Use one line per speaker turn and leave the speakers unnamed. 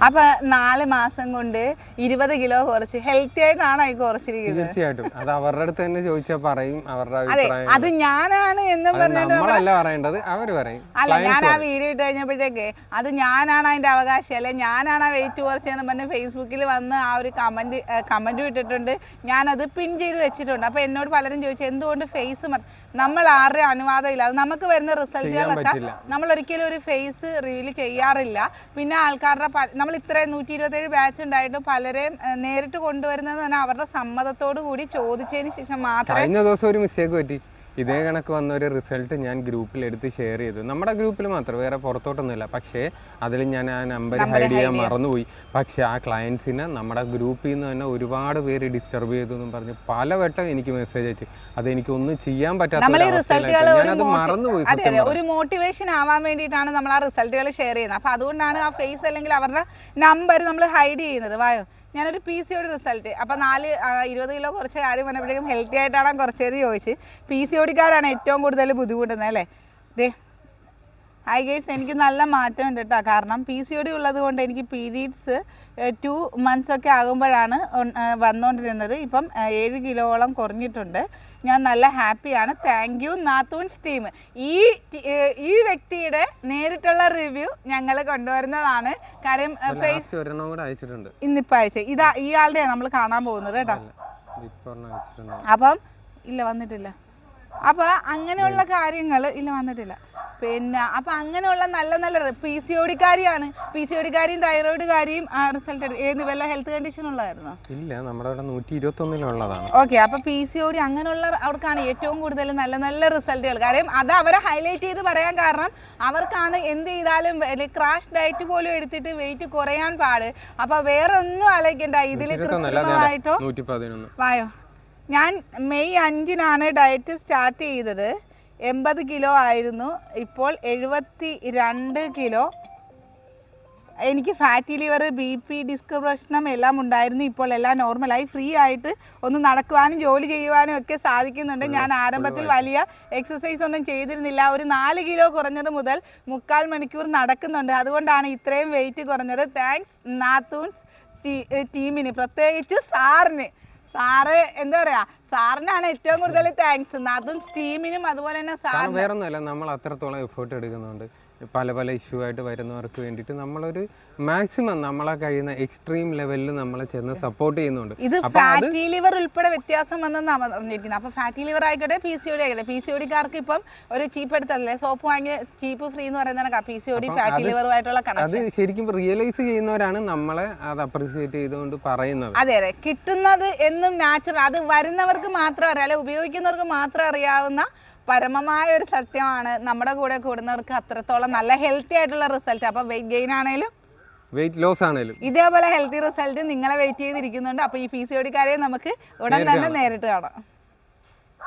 അപ്പൊ 4 മാസം കൊണ്ട് 20 കിലോ കുറച്ച് ഹെൽത്തി ആയിട്ടാണോ ഈ കുറച്ചിരിക്കുന്നത്?
തീർച്ചയായിട്ടും അത് അവരുടെ അടുത്ത് തന്നെ ചോദിച്ചാൽ പറയും അവരുടെ
അതെ,
അഭിപ്രായം.
അത് ഞാനാണ് എന്ന് പറഞ്ഞിട്ട്
നമ്മളല്ല പറയേണ്ടത്, അവര് പറയും.
അല്ല, ഞാൻ ആ വീഡിയോ ഇട്ട് കഴിഞ്ഞപ്പോഴത്തേക്ക് അത് ഞാനാണ് അതിന്റെ അവകാശം, അല്ലെ ഞാനാണ് ആ വെയിറ്റ് കുറച്ചെന്ന് പറഞ്ഞ് ഫേസ്ബുക്കിൽ വന്ന് ആ ഒരു കമന്റ് ഇട്ടിട്ടുണ്ട്. ഞാനത് പിൻ ചെയ്ത് വെച്ചിട്ടുണ്ട്. അപ്പൊ എന്നോട് പലരും ചോദിച്ചു എന്തുകൊണ്ട് ഫേസ് നമ്മൾ ആരുടെ അനുവാദം ഇല്ല, അത് നമുക്ക് വരുന്ന റിസൾട്ടുകളൊക്കെ നമ്മൾ ഒരിക്കലും ഒരു ഫേസ് റിവീൽ ചെയ്യാറില്ല. പിന്നെ ആൾക്കാരുടെ നമ്മൾ ഇത്രയും 127 ബാച്ച് ഉണ്ടായിട്ടും പലരെയും നേരിട്ട് കൊണ്ടുവരുന്നത് തന്നെ അവരുടെ സമ്മതത്തോടു കൂടി ചോദിച്ചതിന് ശേഷം മാത്രമേ.
കഴിഞ്ഞ ദിവസം ഒരു മിസ്റ്റേക്ക് പറ്റി. ഇതേ കണക്ക് വന്ന ഒരു റിസൾട്ട് ഞാൻ ഗ്രൂപ്പിൽ എടുത്ത് ഷെയർ ചെയ്തു. നമ്മുടെ ഗ്രൂപ്പിൽ മാത്രം, വേറെ പുറത്തോട്ടൊന്നുമില്ല. പക്ഷേ അതിൽ ഞാൻ ആ നമ്പർ ഹൈഡ് ചെയ്യാൻ മറന്നുപോയി. പക്ഷേ ആ ക്ലയൻസിനെ നമ്മുടെ ഗ്രൂപ്പിൽ നിന്ന് തന്നെ ഒരുപാട് പേര് ഡിസ്റ്റർബ് ചെയ്തു എന്നും പറഞ്ഞ് പലവട്ടം എനിക്ക് മെസ്സേജ് അയച്ചു. അതെനിക്കൊന്നും ചെയ്യാൻ പറ്റാത്ത ഞാനത് മറന്നുപോയി.
ഒരു മോട്ടിവേഷൻ ആവാൻ വേണ്ടിയിട്ടാണ് നമ്മൾ ആ റിസൾട്ടുകൾ ഷെയർ ചെയ്യുന്നത്. അപ്പോൾ അതുകൊണ്ടാണ് ആ ഫേസ് അല്ലെങ്കിൽ അവരുടെ നമ്പർ നമ്മൾ ഹൈഡ് ചെയ്യുന്നത്. വായോ, ഞാനൊരു PCOD റിസൾട്ട് അപ്പോൾ 20 കിലോ കുറച്ച് കാര്യം പറഞ്ഞപ്പോഴേക്കും ഹെൽത്തി ആയിട്ടാണ് കുറച്ചേത് ചോദിച്ച്. PCODക്കാരാണ് ഏറ്റവും കൂടുതൽ ബുദ്ധിമുട്ടുന്നത് അല്ലേ? ദേ ഹായ് ഗൈസ്, എനിക്ക് നല്ല മാറ്റമുണ്ട് കേട്ടോ. കാരണം PCOD ഉള്ളത് കൊണ്ട് എനിക്ക് പീരീഡ്സ് 2 months ഒക്കെ ആകുമ്പോഴാണ് വന്നുകൊണ്ടിരുന്നത്. ഇപ്പം 7 കിലോളം കുറഞ്ഞിട്ടുണ്ട്. ഞാൻ നല്ല ഹാപ്പിയാണ്. താങ്ക് യു നാത്തൂൻസ് ടീം. ഈ വ്യക്തിയുടെ നേരിട്ടുള്ള റിവ്യൂ ഞങ്ങൾ കൊണ്ടുവരുന്നതാണ്. കാര്യം ഇന്നിപ്പോൾ അയച്ചു ഇയാളുടെ നമ്മൾ കാണാൻ പോകുന്നത് കേട്ടോ. അപ്പം ഇല്ല വന്നിട്ടില്ല. അപ്പോൾ അങ്ങനെയുള്ള കാര്യങ്ങൾ ഇല്ല വന്നിട്ടില്ല. പിന്നെ അപ്പം അങ്ങനെയുള്ള നല്ല നല്ല PCODക്കാരിയാണ്. PCODക്കാരിയും തൈറോയിഡുകാരിയും റിസൾട്ട് ഏത് വല്ല ഹെൽത്ത് കണ്ടീഷൻ ഉള്ളതായിരുന്നു?
ഇല്ല, നമ്മുടെ 121
ഓക്കെ. അപ്പോൾ PCOD അങ്ങനെയുള്ള അവർക്കാണ് ഏറ്റവും കൂടുതൽ നല്ല നല്ല റിസൾട്ടുകൾ. കാര്യം അത് അവരെ ഹൈലൈറ്റ് ചെയ്ത് പറയാൻ കാരണം അവർക്കാണ് എന്ത് ചെയ്താലും ക്രാഷ് ഡയറ്റ് പോലും എടുത്തിട്ട് വെയിറ്റ് കുറയാൻ പാട്. അപ്പോൾ വേറെ ഒന്നും ആലോചിക്കണ്ട, ഇതിൽ കൃത്യമായിട്ടോ വായോ. ഞാൻ മെയ് 5-നാണ് ഡയറ്റ് സ്റ്റാർട്ട് ചെയ്തത്. 80 കിലോ ആയിരുന്നു, ഇപ്പോൾ 72 കിലോ. എനിക്ക് ഫാറ്റി ലിവർ, BP, ഡിസ്ക് പ്രശ്നം എല്ലാം ഉണ്ടായിരുന്നു. ഇപ്പോൾ എല്ലാം നോർമലായി. ഫ്രീ ആയിട്ട് ഒന്ന് നടക്കുവാനും ജോലി ചെയ്യുവാനും ഒക്കെ സാധിക്കുന്നുണ്ട്. ഞാൻ ആരംഭത്തിൽ വലിയ എക്സസൈസ് ഒന്നും ചെയ്തിരുന്നില്ല. ഒരു 4 കിലോ കുറഞ്ഞത് മുതൽ 3/4 മണിക്കൂർ നടക്കുന്നുണ്ട്. അതുകൊണ്ടാണ് ഇത്രയും വെയിറ്റ് കുറഞ്ഞത്. താങ്ക്സ് നാത്തൂൻസ് ടീമിന്, പ്രത്യേകിച്ച് സാറ് എന്താ പറയാ, സാറിനാണ് ഏറ്റവും കൂടുതൽ താങ്ക്സ്. അതും ടീമിനും അതുപോലെ തന്നെ സാറിന്.
വേറെ ഒന്നുമല്ല, നമ്മൾ അത്രത്തോളം എഫേർട്ട് എടുക്കുന്നുണ്ട്. പല പല ഇഷ്യൂ ആയിട്ട് വരുന്നവർക്ക് വേണ്ടിയിട്ട് നമ്മളൊരു മാക്സിമം നമ്മളെ കഴിയുന്ന എക്സ്ട്രീം ലെവലിൽ നമ്മളെ ചെന്ന് സപ്പോർട്ട് ചെയ്യുന്നുണ്ട്.
ഇത് ഫാറ്റി ലിവർ ഉൾപ്പെടെ വ്യത്യാസം വന്നെന്നാണ് പറഞ്ഞിരിക്കുന്നത്. അപ്പോൾ ഫാറ്റി ലിവർ ആയിക്കോട്ടെ PCOD ആയിക്കോട്ടെ, PCODക്കാർക്ക് ഇപ്പം ഒരു ചീപ്പ് എടുത്തല്ലേ, സോപ്പ് വാങ്ങിയ ചീപ്പ് ഫ്രീ എന്ന് പറയുന്നതാണ് PCOD ഫാറ്റി ലിവറുമായിട്ടുള്ള കണക്ഷൻ.
അത് ശരിക്കും റിയലൈസ് ചെയ്യുന്നവരാണ് നമ്മളെ അത് അപ്രീഷിയേറ്റ് ചെയ്തുകൊണ്ട് പറയുന്നത്.
അതെ അതെ, കിട്ടുന്നത് എന്നും നാച്ചുറൽ. അത് വരുന്നവർക്ക് മാത്രം അറിയാം, അല്ലെ ഉപയോഗിക്കുന്നവർക്ക് മാത്രം അറിയാവുന്ന പരമമായ ഒരു സത്യമാണ്. നമ്മുടെ കൂടെ കൂടുന്നവർക്ക് അത്രത്തോളം നല്ല ഹെൽത്തി ആയിട്ടുള്ള റിസൾട്ട്. അപ്പോൾ വെയിറ്റ് ഗെയിൻ ആണെങ്കിലും
വെയിറ്റ് ലോസ് ആണെങ്കിലും
ഇതേപോലെ ഹെൽത്തി റിസൾട്ട് നിങ്ങളെ വെയിറ്റ് ചെയ്തിരിക്കുന്നുണ്ട്. അപ്പോൾ ഈ PCODക്കാരെ നമുക്ക് ഉടൻ തന്നെ നേരിട്ട് കാണാം.